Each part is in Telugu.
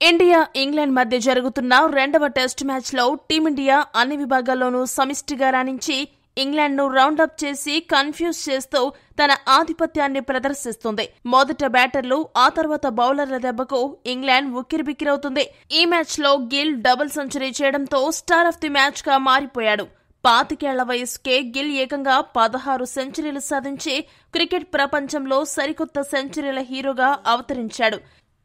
ఇండియా ఇంగ్లాండ్ మధ్య జరుగుతున్న రెండవ టెస్టు మ్యాచ్లో టీమిండియా అన్ని విభాగాల్లోనూ సమిష్టిగా రాణించి ఇంగ్లాండ్ను రౌండప్ చేసి కన్ఫ్యూజ్ చేస్తూ తన ఆధిపత్యాన్ని ప్రదర్శిస్తుంది. మొదట బ్యాటర్లు, ఆ తర్వాత బౌలర్ల దెబ్బకు ఇంగ్లాండ్ ఉక్కిరిబిక్కిరవుతుంది. ఈ మ్యాచ్లో గిల్ డబుల్ సెంచరీ చేయడంతో స్టార్ ఆఫ్ ది మ్యాచ్ గా మారిపోయాడు. 25 ఏళ్ల వయసుకే గిల్ ఏకంగా 16 సెంచరీలు సాధించి క్రికెట్ ప్రపంచంలో సరికొత్త సెంచరీల హీరోగా అవతరించాడు.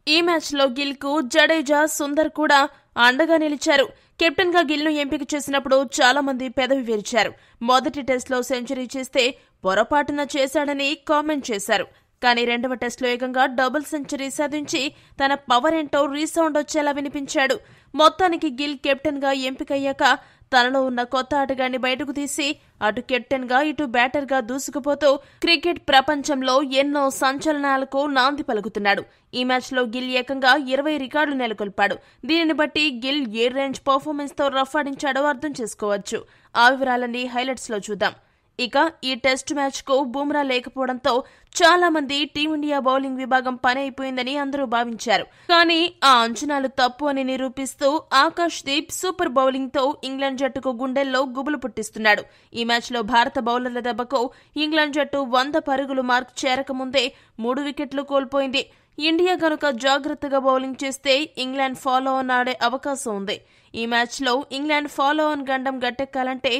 ఈ మ్యాచ్లో గిల్కు జడేజా, సుందర్ కూడా అండగా నిలిచారు. కెప్టెన్ గా గిల్ను ఎంపిక చేసినప్పుడు చాలా మంది పెదవి విరిచారు. మొదటి టెస్టులో సెంచరీ చేస్తే పొరపాటున చేశాడని కామెంట్ చేశారు. కానీ రెండవ టెస్టులో ఏకంగా డబుల్ సెంచరీ సాధించి తన పవర్ ఏంటో రీసౌండ్ వచ్చేలా వినిపించాడు. మొత్తానికి గిల్ కెప్టెన్ గా ఎంపికయ్యాక తనలో ఉన్న కొత్త ఆటగాన్ని బయటకు తీసి అటు కెప్టెన్ గా ఇటు బ్యాటర్ గా దూసుకుపోతూ క్రికెట్ ప్రపంచంలో ఎన్నో సంచలనాలకు నాంది పలుకుతున్నాడు. ఈ మ్యాచ్ లో గిల్ ఏకంగా 20 రికార్డులు నెలకొల్పాడు. దీనిని బట్టి గిల్ ఏ రేంజ్ పర్ఫార్మెన్స్ తో రఫ్ ఆడించాడో అర్థం చేసుకోవచ్చు. ఆ వివరాలన్నీ హైలైట్స్ లో చూద్దాం. ఇక ఈ టెస్ట్ మ్యాచ్ కు బుమ్రా లేకపోవడంతో చాలా మంది టీమిండియా బౌలింగ్ విభాగం పని అయిపోయిందని అందరూ భావించారు. కానీ ఆ అంచనాలు తప్పు అని నిరూపిస్తూ ఆకాష్ దీప్ సూపర్ బౌలింగ్ తో ఇంగ్లాండ్ జట్టుకు గుండెల్లో గుబులు పుట్టిస్తున్నాడు. ఈ మ్యాచ్ లో భారత బౌలర్ల దెబ్బకు ఇంగ్లాండ్ జట్టు 100 పరుగులు మార్క్ చేరకముందే 3 వికెట్లు కోల్పోయింది. ఇండియా గనుక జాగ్రత్తగా బౌలింగ్ చేస్తే ఇంగ్లాండ్ ఫాలో ఆన్ ఆడే అవకాశం ఉంది. ఈ మ్యాచ్లో ఇంగ్లాండ్ ఫాలో ఆన్ గండం గట్టెక్కాలంటే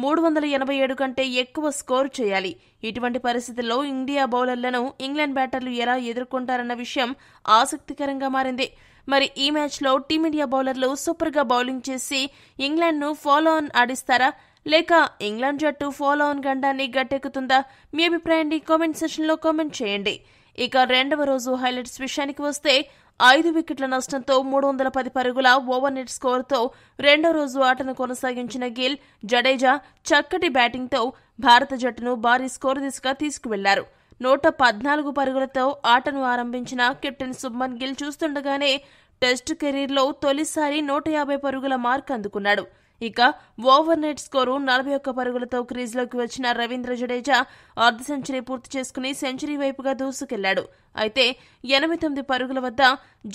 387 కంటే ఎక్కువ స్కోరు చేయాలి. ఇటువంటి పరిస్థితుల్లో ఇండియా బౌలర్లను ఇంగ్లాండ్ బ్యాటర్లు ఎలా ఎదుర్కొంటారన్న విషయం ఆసక్తికరంగా మారింది. మరి ఈ మ్యాచ్లో టీమిండియా బౌలర్లు సూపర్గా బౌలింగ్ చేసి ఇంగ్లాండ్ను ఫాలో ఆన్ ఆడిస్తారా, లేక ఇంగ్లాండ్ జట్టు ఫాలో ఆన్ గండాన్ని గట్టెక్కుతుందా? మీ అభిప్రాయాన్ని కామెంట్ సెషన్లో కామెంట్ చేయండి. ఇక రెండవ రోజు హైలైట్స్ విషయానికి వస్తే 5 వికెట్ల నష్టంతో 310 పరుగుల ఓవర్ నెట్ స్కోరుతో రెండో రోజు ఆటను కొనసాగించిన గిల్, జడేజా చక్కటి బ్యాటింగ్తో భారత జట్టును భారీ స్కోరు దిశగా తీసుకువెళ్లారు. 114 పరుగులతో ఆటను ఆరంభించిన కెప్టెన్ శుభ్మన్ గిల్ చూస్తుండగానే టెస్టు కెరీర్లో తొలిసారి 150 పరుగుల మార్క్ అందుకున్నాడు. ఇక ఓవర్ నెట్ స్కోరు 41 పరుగులతో క్రీజ్లోకి వచ్చిన రవీంద్ర జడేజా అర్ధ సెంచరీ పూర్తి చేసుకుని సెంచరీ వైపుగా దూసుకెళ్లాడు. అయితే 89 పరుగుల వద్ద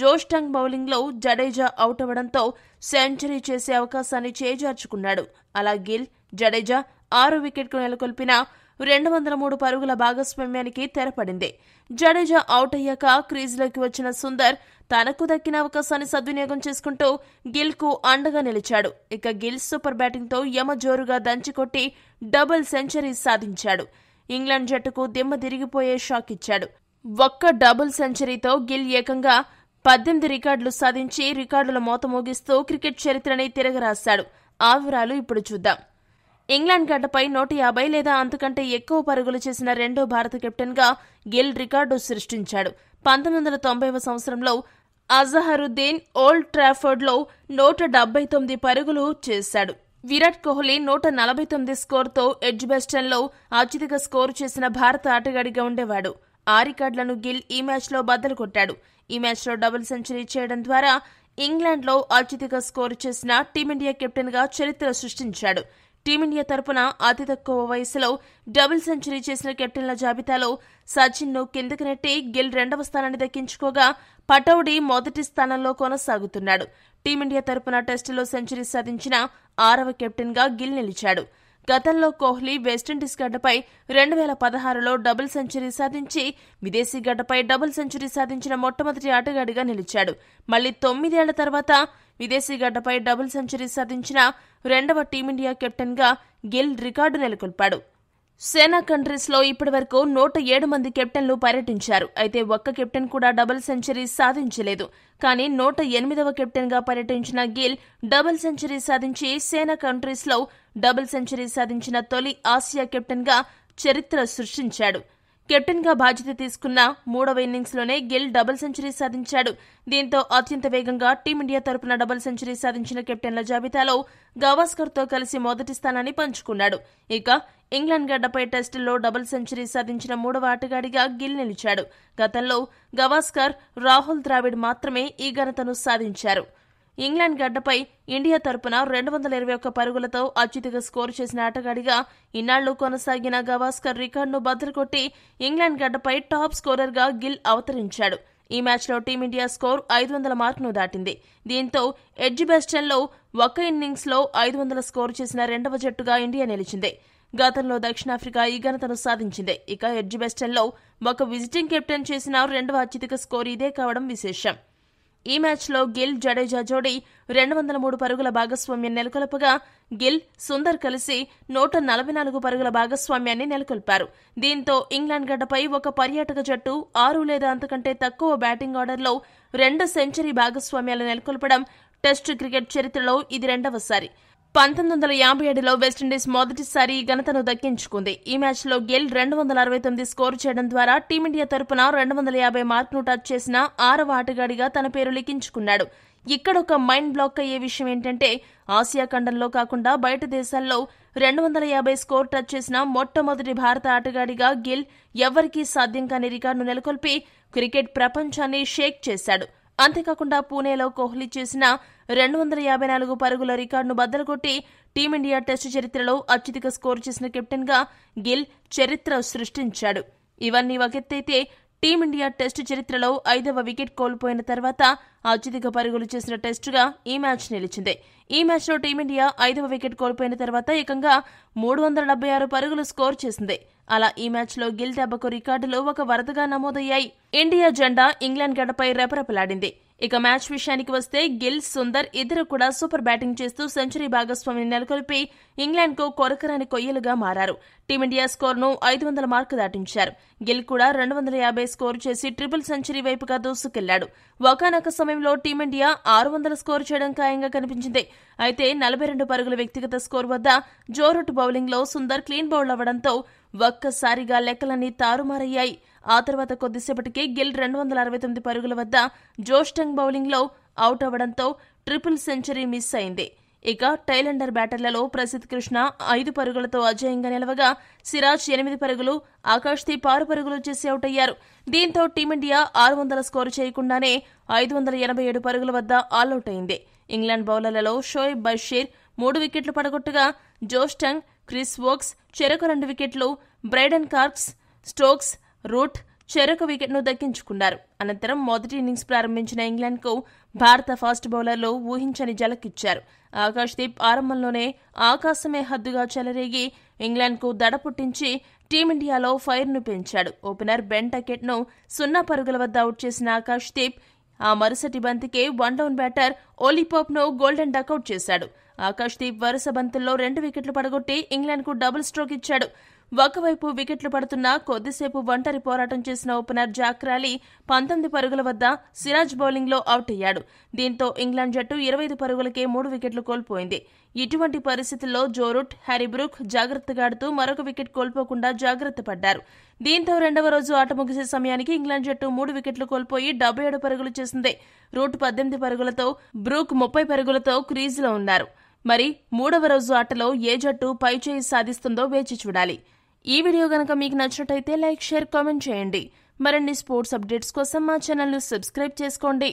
జోష్ టంగ్ బౌలింగ్లో జడేజా అవుట్ అవడంతో సెంచరీ చేసే అవకాశాన్ని చేజార్చుకున్నాడు. అలా గిల్, జడేజా 6 వికెట్కు నెలకొల్పిన 203 పరుగుల భాగస్వామ్యానికి తెరపడింది. జడేజా అవుట్ అయ్యాక క్రీజ్లోకి వచ్చిన సుందర్ తనకు దక్కిన అవకాశాన్ని సద్వినియోగం చేసుకుంటూ గిల్ కు అండగా నిలిచాడు. ఇక గిల్ సూపర్ బ్యాటింగ్ తో యమజోరుగా దంచికొట్టి డబుల్ సెంచరీ సాధించాడు. ఇంగ్లాండ్ జట్టుకు దిమ్మ తిరిగిపోయే షాక్ ఇచ్చాడు. ఒక్క డబుల్ సెంచరీతో గిల్ ఏకంగా 18 రికార్డులు సాధించి రికార్డుల మోత మోగిస్తూ క్రికెట్ చరిత్రని తిరగరాశాడు. ఆ వివరాలు ఇప్పుడు చూద్దాం. ఇంగ్లాండ్ గడ్డపై 150 లేదా అంతకంటే ఎక్కువ పరుగులు చేసిన రెండో భారత కెప్టెన్ గా గిల్ రికార్డు సృష్టించాడు. 1990వ సంవత్సరంలో అజహరుద్దీన్ ఓల్డ్ ట్రాఫర్డ్ లో 179 పరుగులు చేశాడు. విరాట్ కోహ్లీ 149 స్కోరుతో ఎడ్జ్బాస్టన్ లో అత్యధిక స్కోరు చేసిన భారత ఆటగాడిగా ఉండేవాడు. ఆ రికార్డులను గిల్ ఈ మ్యాచ్లో బద్దలు కొట్టాడు. ఈ మ్యాచ్లో డబుల్ సెంచరీ చేయడం ద్వారా ఇంగ్లాండ్లో అత్యధిక స్కోరు చేసిన టీమిండియా కెప్టెన్ గా చరిత్ర సృష్టించాడు. టీమిండియా తరపున అతి తక్కువ వయసులో డబుల్ సెంచరీ చేసిన కెప్టెన్ల జాబితాలో సచిన్ ను కిందకి నెట్టి గిల్ రెండవ స్థానాన్ని దక్కించుకోగా పటౌడీ మొదటి స్థానంలో కొనసాగుతున్నాడు. టీమిండియా తరపున టెస్టులో సెంచరీ సాధించిన 6వ కెప్టెన్ గా గిల్ నిలిచాడు. గతంలో కోహ్లీ వెస్టిండీస్ గడ్డపై 2016లో డబుల్ సెంచరీ సాధించి విదేశీ గడ్డపై డబుల్ సెంచరీ సాధించిన మొట్టమొదటి ఆటగాడిగా నిలిచాడు. మళ్లీ 9 ఏళ్ల తర్వాత విదేశీ గడ్డపై డబుల్ సెంచరీ సాధించిన రెండవ టీమిండియా కెప్టెన్ గా గిల్ రికార్డు నెలకొల్పాడు. సేనా కంట్రీస్ లో ఇప్పటివరకు 107 మంది కెప్టెన్లు పర్యటించారు. అయితే ఒక్క కెప్టెన్ కూడా డబుల్ సెంచరీ సాధించలేదు. కానీ 108వ కెప్టెన్ గా పర్యటించిన గిల్ డబుల్ సెంచరీ సాధించి సేనా కంట్రీస్ లో డబుల్ సెంచరీ సాధించిన తొలి ఆసియా కెప్టెన్ గా చరిత్ర సృష్టించాడు. కెప్టెన్ గా బాధ్యత తీసుకున్న 3వ ఇన్నింగ్స్ లోనే గిల్ డబుల్ సెంచరీ సాధించాడు. దీంతో అత్యంత వేగంగా టీమిండియా తరపున డబుల్ సెంచరీ సాధించిన కెప్టెన్ల జాబితాలో గవాస్కర్ తో కలిసి మొదటి స్థానాన్ని పంచుకున్నాడు. ఇక ఇంగ్లాండ్ గడ్డపై టెస్టుల్లో డబుల్ సెంచరీ సాధించిన 3వ ఆటగాడిగా గిల్ నిలిచాడు. గతంలో గవాస్కర్, రాహుల్ ద్రావిడ్ మాత్రమే ఈ ఘనతను సాధించారు. ఇంగ్లాండ్ గడ్డపై ఇండియా తరపున 221 పరుగులతో అత్యధిక స్కోరు చేసిన ఆటగాడిగా ఇన్నాళ్లు కొనసాగిన గవాస్కర్ రికార్డును బద్దలుకొట్టి ఇంగ్లాండ్ గడ్డపై టాప్ స్కోరర్గా గిల్ అవతరించాడు. ఈ మ్యాచ్లో టీమిండియా స్కోర్ 500 మార్కును దాటింది. దీంతో ఎడ్జిబెస్టన్లో ఒక్క ఇన్నింగ్స్లో 500 స్కోరు చేసిన రెండవ జట్టుగా ఇండియా నిలిచింది. గతంలో దక్షిణాఫ్రికా ఈ ఘనతను సాధించింది. ఇక ఎడ్జిబెస్టన్లో ఒక విజిటింగ్ కెప్టెన్ చేసిన రెండవ అత్యధిక స్కోరు ఇదే కావడం విశేషం. ఈ మ్యాచ్లో గిల్ జడేజా జోడీ 203 పరుగుల భాగస్వామ్యం నెలకొల్పగా గిల్, సుందర్ కలిసి 144 పరుగుల భాగస్వామ్యాన్ని నెలకొల్పారు. దీంతో ఇంగ్లాండ్ గడ్డపై ఒక పర్యాటక జట్టు 6 లేదా అంతకంటే తక్కువ బ్యాటింగ్ ఆర్డర్లో 2 సెంచరీ భాగస్వామ్యాలు నెలకొల్పడం టెస్టు క్రికెట్ చరిత్రలో ఇది రెండవసారి. 1957లో వెస్టిండీస్ మొదటిసారి ఈ ఘనతను దక్కించుకుంది. ఈ మ్యాచ్లో గిల్ 269 స్కోరు చేయడం ద్వారా టీమిండియా తరపున 250 మార్కును టచ్ చేసిన 6వ ఆటగాడిగా తన పేరు లిఖించుకున్నాడు. ఇక్కడ ఒక మైండ్ బ్లాక్ అయ్యే విషయం ఏంటంటే ఆసియా ఖండంలో కాకుండా బయట దేశాల్లో 250 స్కోర్ టచ్ చేసిన మొట్టమొదటి భారత ఆటగాడిగా గిల్ ఎవ్వరికీ సాధ్యం కాని రికార్డును నెలకొల్పి క్రికెట్ ప్రపంచాన్ని షేక్ చేశాడు. అంతేకాకుండా పూణేలో కోహ్లీ చేసిన 254 పరుగుల రికార్డును బద్దలుకొట్టి టీమిండియా టెస్టు చరిత్రలో అత్యధిక స్కోరు చేసిన కెప్టెన్గా గిల్ చరిత్ర సృష్టించాడు. ఇవన్నీ ఒకెత్తైతే టీమిండియా టెస్టు చరిత్రలో 5వ వికెట్ కోల్పోయిన తర్వాత అత్యధిక పరుగులు చేసిన టెస్టుగా ఈ మ్యాచ్ నిలిచింది. ఈ మ్యాచ్లో టీమిండియా 5వ వికెట్ కోల్పోయిన తర్వాత ఏకంగా 376 పరుగులు స్కోర్ చేసింది. అలా ఈ మ్యాచ్లో గిల్ దెబ్బకు రికార్డులు ఒక వరదగా నమోదయ్యాయి. ఇండియా జెండా ఇంగ్లాండ్ గడ్డపై రెపరెపలాడింది. ఇక మ్యాచ్ విషయానికి వస్తే గిల్, సుందర్ ఇద్దరు కూడా సూపర్ బ్యాటింగ్ చేస్తూ సెంచరీ భాగస్వామ్యం నెలకొల్పి ఇంగ్లాండ్కు కొరకరాని కొయ్యలుగా మారారు. టీమిండియా స్కోర్ను 500 మార్కు దాటించారు. గిల్ కూడా 250 స్కోరు చేసి ట్రిపుల్ సెంచరీ వైపుగా దూసుకెళ్లాడు. ఒకానొక సమయంలో టీమిండియా 600 స్కోరు చేయడం ఖాయంగా కనిపించింది. అయితే 42 పరుగుల వ్యక్తిగత స్కోరు వద్ద జో రూట్ బౌలింగ్లో సుందర్ క్లీన్ బౌల్డ్ అవ్వడంతో ఒక్కసారిగా లెక్కలన్నీ తారుమారయ్యాయి. ఆ తర్వాత కొద్దిసేపటికే గిల్ 269 పరుగుల వద్ద జోస్టంగ్ బౌలింగ్లో అవుట్ అవ్వడంతో ట్రిపుల్ సెంచరీ మిస్ అయింది. ఇక టైలెండర్ బ్యాటర్లలో ప్రసిద్ధ్ కృష్ణ 5 పరుగులతో అజేయంగా నిలవగా సిరాజ్ 8 పరుగులు, ఆకాశ్దీప్ 6 పరుగులు చేసి అవుట్ అయ్యారు. దీంతో టీమిండియా 600 స్కోరు చేయకుండానే 587 పరుగుల వద్ద ఆల్అవుట్ అయింది. ఇంగ్లాండ్ బౌలర్లలో షోయబ్ బషీర్ 3 వికెట్లు పడగొట్టగా జోస్టంగ్, క్రిస్ వోక్స్ చెరొక 2 వికెట్లు, బ్రైడెన్ కార్క్స్, స్టోక్స్, రూట్ చెరొక వికెట్ను దక్కించుకున్నారు. అనంతరం మొదటి ఇన్నింగ్స్ ప్రారంభించిన ఇంగ్లాండ్కు భారత ఫాస్ట్ బౌలర్లు ఊహించని జలకిచ్చారు. ఆకాశ్దీప్ ఆరంభంలోనే ఆకాశమే హద్దుగా చెలరేగి ఇంగ్లాండ్కు దడ పుట్టించి టీమిండియాలో ఫైర్ను పెంచాడు. ఓపెనర్ బెన్ టకెట్ను 0 పరుగుల వద్ద అవుట్ చేసిన ఆకాశ్దీప్ ఆ మరుసటి బంతికే 1 డౌన్ బ్యాటర్ ఓలీపోప్ను గోల్డెన్ డకౌట్ చేశాడు. ఆకాశ్దీప్ వరుస బంతుల్లో 2 వికెట్లు పడగొట్టి ఇంగ్లాండ్కు డబుల్ స్ట్రోక్ ఇచ్చాడు. ఒకవైపు వికెట్లు పడుతున్నా కొద్దిసేపు ఒంటరి పోరాటం చేసిన ఓపెనర్ జాక్ రాలీ 19 పరుగుల వద్ద సిరాజ్ బౌలింగ్లో అవుట్ అయ్యాడు. దీంతో ఇంగ్లాండ్ జట్టు 25 పరుగులకే 3 వికెట్లు కోల్పోయింది. ఇటువంటి పరిస్థితుల్లో జో రూట్, హ్యారీ బ్రూక్ జాగ్రత్తగా ఆడుతూ మరొక వికెట్ కోల్పోకుండా జాగ్రత్త పడ్డారు. దీంతో రెండవ రోజు ఆట ముగిసే సమయానికి ఇంగ్లాండ్ జట్టు 3 వికెట్లు కోల్పోయి 77 పరుగులు చేసింది. రూట్ 18 పరుగులతో, బ్రూక్ 30 పరుగులతో క్రీజులో ఉన్నారు. మరి మూడవ రోజు ఆటలో ఏ జట్టు పైచేయి సాధిస్తుందో వేచి చూడాలి. ఈ వీడియో గనక మీకు నచ్చినట్టయితే లైక్, షేర్, కామెంట్ చేయండి. మరిన్ని స్పోర్ట్స్ అప్డేట్స్ కోసం మా ఛానల్ను సబ్స్క్రైబ్ చేసుకోండి.